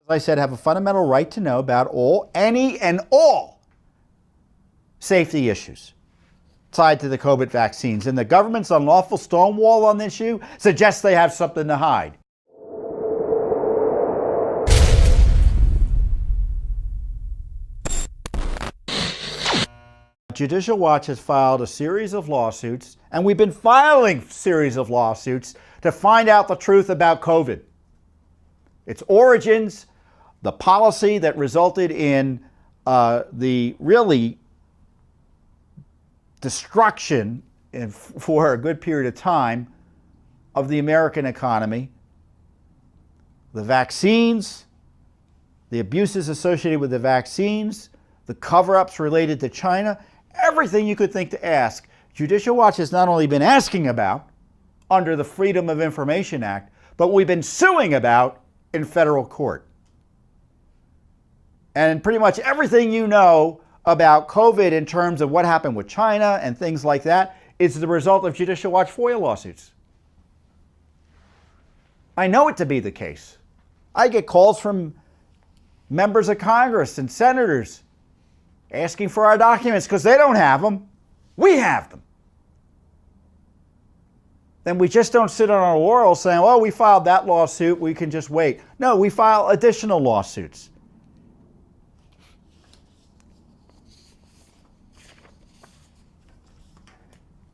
as I said, have a fundamental right to know about any and all safety issues tied to the COVID vaccines. And the government's unlawful stonewall on this issue suggests they have something to hide. Judicial Watch has filed a series of lawsuits, and we've been filing a series of lawsuits to find out the truth about COVID, its origins, the policy that resulted in the really destruction for a good period of time of the American economy, the vaccines, the abuses associated with the vaccines, the cover-ups related to China, everything you could think to ask. Judicial Watch has not only been asking about under the Freedom of Information Act, but we've been suing about in federal court. And pretty much everything you know about COVID in terms of what happened with China and things like that is the result of Judicial Watch FOIA lawsuits. I know it to be the case. I get calls from members of Congress and senators asking for our documents because they don't have them. We have them. Then we just don't sit on our laurels saying, well, we filed that lawsuit, we can just wait. No, we file additional lawsuits.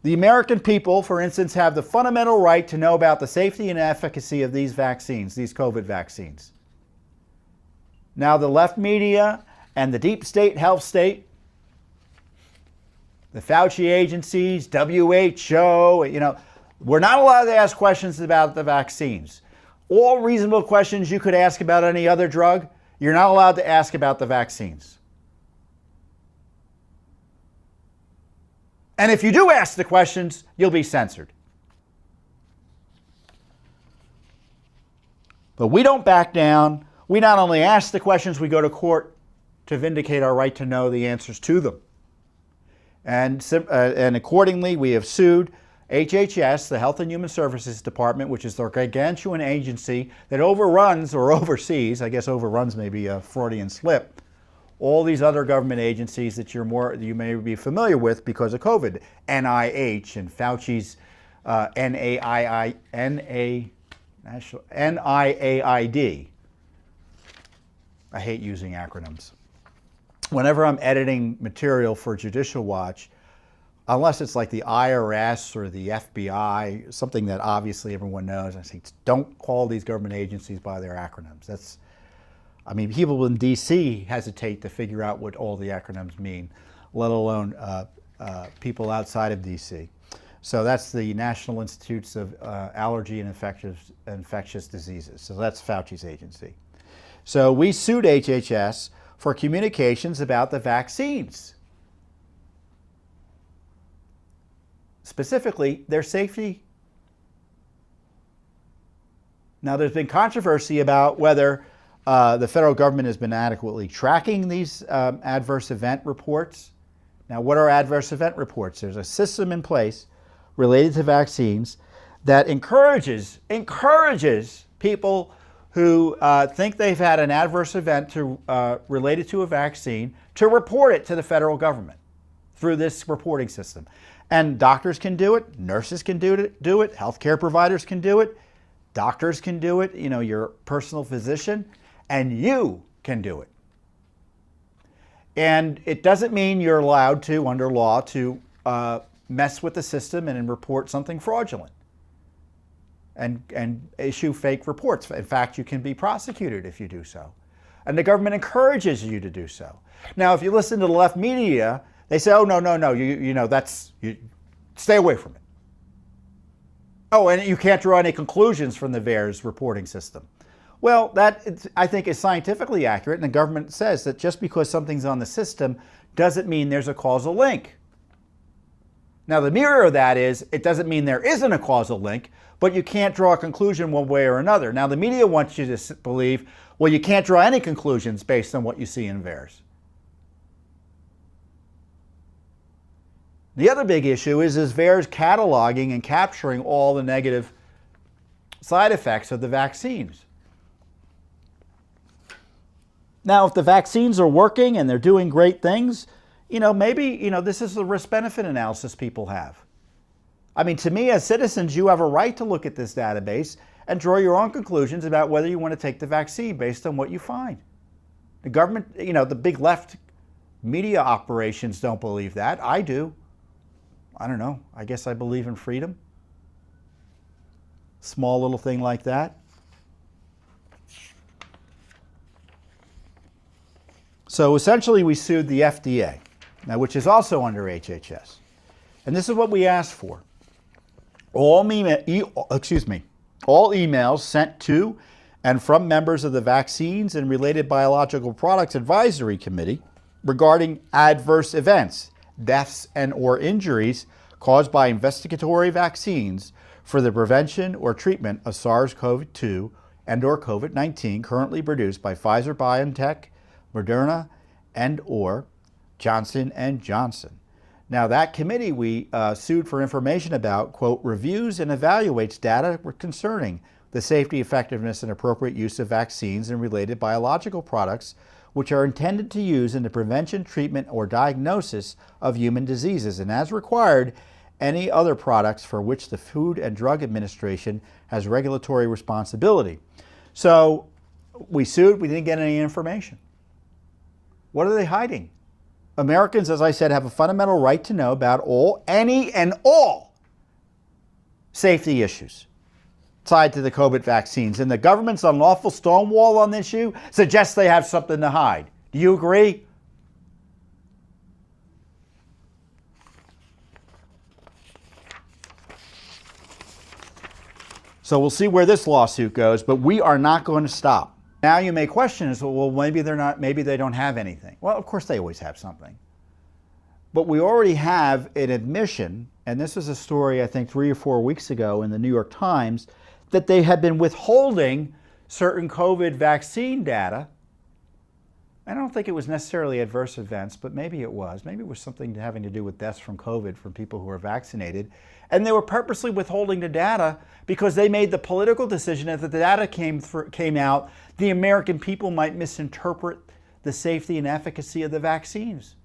The American people, for instance, have the fundamental right to know about the safety and efficacy of these vaccines, these COVID vaccines. Now, the left media and the deep state health state, the Fauci agencies, WHO, we're not allowed to ask questions about the vaccines. All reasonable questions you could ask about any other drug, you're not allowed to ask about the vaccines. And if you do ask the questions, you'll be censored. But we don't back down. We not only ask the questions, we go to court to vindicate our right to know the answers to them. And accordingly, we have sued HHS, the Health and Human Services Department, which is the gargantuan agency that overruns or oversees, I guess overruns may be a Freudian slip, all these other government agencies that you may be familiar with because of COVID, NIH and Fauci's NIAID. I hate using acronyms. Whenever I'm editing material for Judicial Watch, unless it's like the IRS or the FBI, something that obviously everyone knows, I say, don't call these government agencies by their acronyms. People in DC hesitate to figure out what all the acronyms mean, let alone people outside of DC. So that's the National Institutes of Allergy and Infectious Diseases. So that's Fauci's agency. So we sued HHS for communications about the vaccines, specifically their safety. Now, there's been controversy about whether the federal government has been adequately tracking these adverse event reports. Now, what are adverse event reports? There's a system in place related to vaccines that encourages people who think they've had an adverse event related to a vaccine to report it to the federal government through this reporting system. And doctors can do it, nurses can do it, healthcare providers can do it, doctors can do it, your personal physician, and you can do it. And it doesn't mean you're allowed to, under law, to mess with the system and report something fraudulent and issue fake reports. In fact, you can be prosecuted if you do so. And the government encourages you to do so. Now, if you listen to the left media, they say, oh, no, stay away from it. Oh, and you can't draw any conclusions from the VAERS reporting system. Well, that, I think, is scientifically accurate, and the government says that just because something's on the system doesn't mean there's a causal link. Now, the mirror of that is, it doesn't mean there isn't a causal link, but you can't draw a conclusion one way or another. Now, the media wants you to believe, well, you can't draw any conclusions based on what you see in VAERS. The other big issue is VAERS cataloging and capturing all the negative side effects of the vaccines. Now, if the vaccines are working and they're doing great things, maybe, this is the risk-benefit analysis people have. I mean, to me, as citizens, you have a right to look at this database and draw your own conclusions about whether you want to take the vaccine based on what you find. The government, the big left media operations don't believe that. I do. I don't know. I guess I believe in freedom. Small little thing like that. So essentially, we sued the FDA, now which is also under HHS. And this is what we asked for. All emails sent to and from members of the Vaccines and Related Biological Products Advisory Committee regarding adverse events, deaths, and/or injuries caused by investigatory vaccines for the prevention or treatment of SARS-CoV-2 and/or COVID-19 currently produced by Pfizer BioNTech, Moderna, and/or Johnson & Johnson. Now, that committee we sued for information about, quote, reviews and evaluates data concerning the safety, effectiveness, and appropriate use of vaccines and related biological products which are intended to use in the prevention, treatment, or diagnosis of human diseases, and as required, any other products for which the Food and Drug Administration has regulatory responsibility. So we sued, we didn't get any information. What are they hiding? Americans, as I said, have a fundamental right to know about any and all safety issues tied to the COVID vaccines. And the government's unlawful stonewall on this issue suggests they have something to hide. Do you agree? So we'll see where this lawsuit goes, but we are not going to stop. Now you may question, well, maybe they don't have anything. Well, of course they always have something. But we already have an admission, and this is a story I think 3 or 4 weeks ago in the New York Times, that they had been withholding certain COVID vaccine data. I don't think it was necessarily adverse events, but maybe it was. Maybe it was something having to do with deaths from COVID from people who were vaccinated. And they were purposely withholding the data because they made the political decision that if the data came out, the American people might misinterpret the safety and efficacy of the vaccines.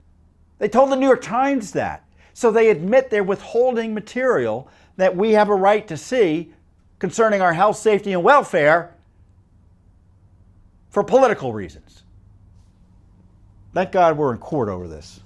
They told the New York Times that. So they admit they're withholding material that we have a right to see concerning our health, safety, and welfare for political reasons. Thank God we're in court over this.